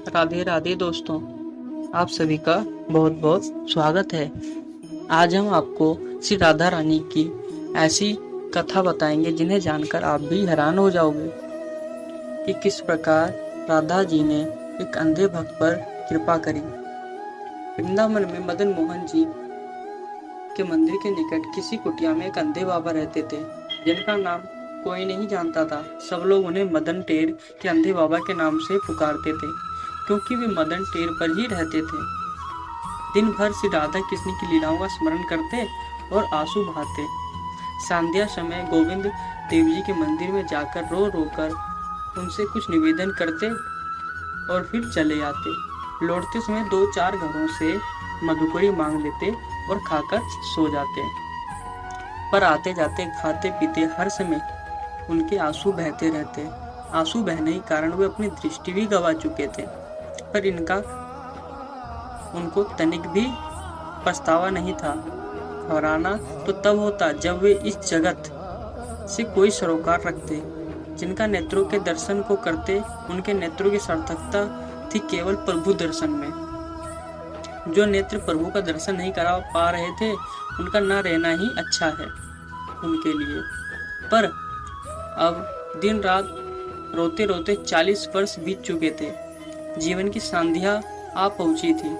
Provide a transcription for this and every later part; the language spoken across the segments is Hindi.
राधे राधे दोस्तों, आप सभी का बहुत बहुत स्वागत है। आज हम आपको श्री राधा रानी की ऐसी कथा बताएंगे जिन्हें जानकर आप भी हैरान हो जाओगे कि किस प्रकार राधा जी ने एक अंधे भक्त पर कृपा करी। वृंदावन में मदन मोहन जी के मंदिर के निकट किसी कुटिया में एक अंधे बाबा रहते थे, जिनका नाम कोई नहीं जानता था। सब लोग उन्हें मदन टेर के अंधे बाबा के नाम से पुकारते थे, क्योंकि वे मदन टेर पर ही रहते थे। दिन भर श्री राधा कृष्ण की लीलाओं का स्मरण करते और आंसू बहाते। संध्या समय गोविंद देव जी के मंदिर में जाकर रो रो कर उनसे कुछ निवेदन करते और फिर चले आते। लौटते समय 2-4 घरों से मधुकरी मांग लेते और खाकर सो जाते। पर आते जाते खाते पीते हर समय उनके आंसू बहते रहते। आंसू बहने के कारण वे अपनी दृष्टि भी गंवा चुके थे, पर इनका उनको तनिक भी पछतावा नहीं था। घबराना तो तब होता जब वे इस जगत से कोई सरोकार रखते, जिनका नेत्रों के दर्शन को करते। उनके नेत्रों की सार्थकता थी केवल प्रभु दर्शन में। जो नेत्र प्रभु का दर्शन नहीं करा पा रहे थे, उनका न रहना ही अच्छा है उनके लिए। पर अब दिन रात रोते रोते 40 वर्ष बीत चुके थे। जीवन की संध्या आ पहुंची थी।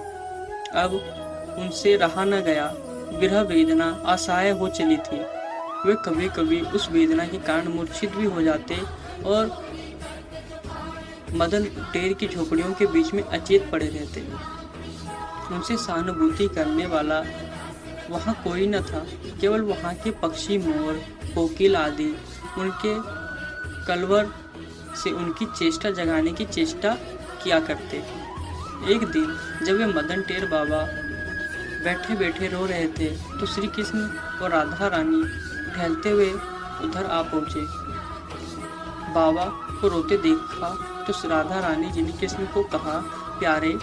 अब उनसे रहा न गया। विरह वेदना असहाय हो चली थी। वे कभी कभी उस वेदना के कारण मूर्छित भी हो जाते और मदन टेर की झोपड़ियों के बीच में अचेत पड़े रहते। उनसे सहानुभूति करने वाला वहाँ कोई न था। केवल वहाँ के पक्षी, मोर, कोकिल आदि उनके कलवर से उनकी चेष्टा जगाने की चेष्टा किया करते। एक दिन जब वे मदन टेर बाबा बैठे बैठे रो रहे थे, तो श्री कृष्ण और राधा रानी टहलते हुए उधर आ पहुँचे। बाबा को रोते देखा तो राधा रानी जी ने कृष्ण को कहा, प्यारे,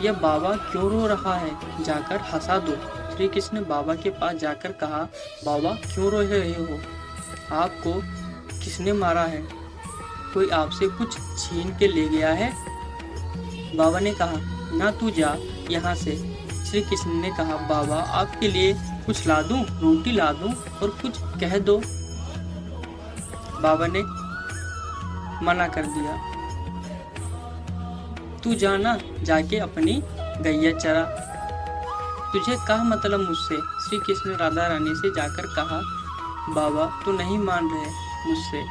यह बाबा क्यों रो रहा है, जाकर हंसा दो। श्री कृष्ण बाबा के पास जाकर कहा, बाबा क्यों रो रहे हो? आपको किसने मारा है? कोई आपसे कुछ छीन के ले गया है? बाबा ने कहा, ना तू जा यहाँ से। श्री कृष्ण ने कहा, बाबा आपके लिए कुछ ला दूं, रोटी ला दूं और कुछ कह दो। बाबा ने मना कर दिया, तू जाना, जाके अपनी गैया चरा। तुझे क्या मतलब मुझसे? श्री कृष्ण ने राधा रानी से जाकर कहा, बाबा तो नहीं मान रहे मुझसे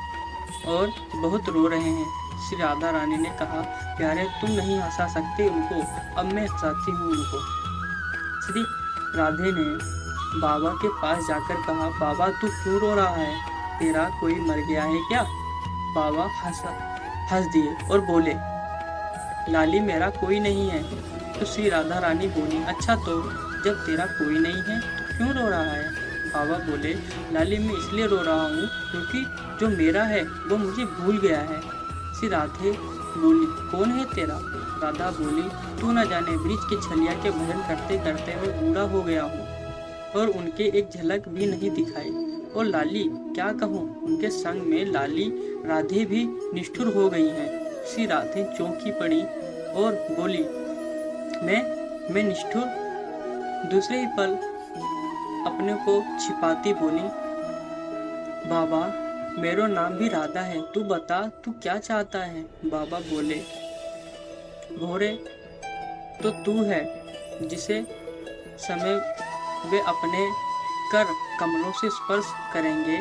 और बहुत रो रहे हैं। श्री राधा रानी ने कहा, प्यारे, तुम नहीं हंसा सकते उनको, अब मैं हंसाती हूँ उनको। श्री राधे ने बाबा के पास जाकर कहा, बाबा तू क्यों रो रहा है? तेरा कोई मर गया है क्या? बाबा हंस दिए और बोले, लाली मेरा कोई नहीं है। तो श्री राधा रानी बोली, अच्छा तो जब तेरा कोई नहीं है तो क्यों रो रहा है? बाबा बोले, लाली मैं इसलिए रो रहा हूँ क्योंकि जो मेरा है वो मुझे भूल गया है। श्री राधे बोली, कौन है तेरा? राधा बोली, तू न जाने ब्रिज की छलिया के भजन करते करते मैं बूढ़ा हो गया हूँ और उनके एक झलक भी नहीं दिखाई। और लाली क्या कहूँ, उनके संग में लाली राधे भी निष्ठुर हो गई हैं। श्री राधे चौंकी पड़ी और बोली, मैं निष्ठुर? दूसरे ही पल अपने को छिपाती बोली, बाबा मेरा नाम भी राधा है, तू बता तू क्या चाहता है? बाबा बोले, भोरे तो तू है जिसे समय वे अपने कर कमलों से स्पर्श करेंगे,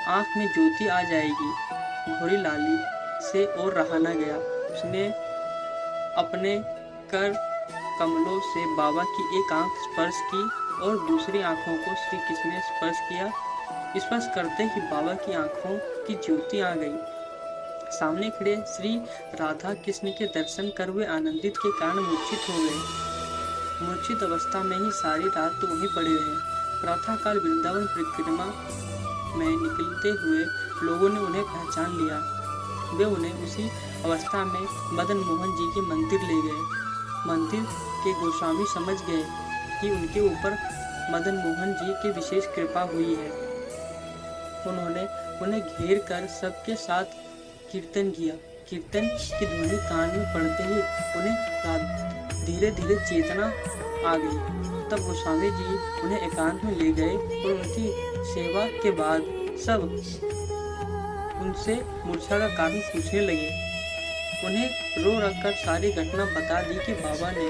आंख में ज्योति आ जाएगी। भोरी लाली से और रहा न गया। उसने अपने कर कमलों से बाबा की एक आंख स्पर्श की और दूसरी आंखों को श्री कृष्ण ने स्पर्श किया। स्पर्श करते ही बाबा की आंखों की ज्योति आ गई। सामने खड़े श्री राधा कृष्ण के दर्शन कर वे आनंदित के कारण मूर्छित हो गए। मूर्छित अवस्था में ही सारी रात तो वहीं पड़े रहे। प्रातःकाल वृंदावन परिक्रमा में निकलते हुए लोगों ने उन्हें पहचान लिया। वे उन्हें उसी अवस्था में मदन मोहन जी के मंदिर ले गए। मंदिर के गोस्वामी समझ गए कि उनके ऊपर मदन मोहन जी की विशेष कृपा हुई है। उन्होंने उन्हें घेर कर सबके साथ कीर्तन किया। कीर्तन की ध्वनि कान में पड़ते ही उन्हें धीरे धीरे चेतना आ गई। तब गोस्वामी जी उन्हें एकांत में ले गए और उनकी सेवा के बाद सब उनसे मूर्छा का कारण पूछने लगे। उन्हें रो रख कर सारी घटना बता दी कि बाबा ने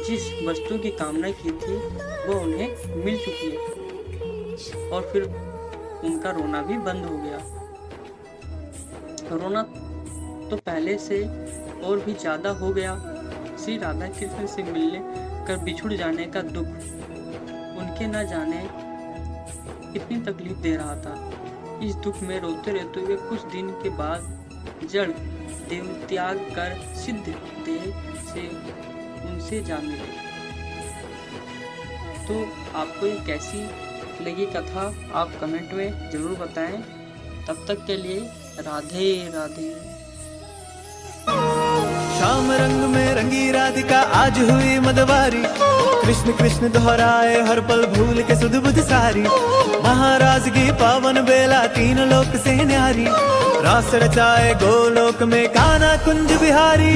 जिस वस्तु की कामना की थी वो उन्हें मिल चुकी है। और फिर उनका रोना भी बंद हो गया। रोना तो पहले से और भी ज्यादा हो गया। श्री राधा कृष्ण से मिलने कर बिछुड़ जाने का दुख उनके न जाने कितनी तकलीफ दे रहा था। इस दुख में रोते रहते हुए कुछ दिन के बाद जड़ देव त्याग कर सिद्ध देह से उनसे जा मिले। तो आपको ये कैसी लगी कथा आप कमेंट में जरूर बताएं। तब तक के लिए राधे राधे। श्याम रंग में रंगी राधिका आज हुई मदवारी, कृष्ण कृष्ण दोहराए हर पल भूल के सुध बुध सारी। महाराज की पावन बेला तीन लोक से न्यारी, रास रचाए गोलोक में कान्हा कुंज बिहारी।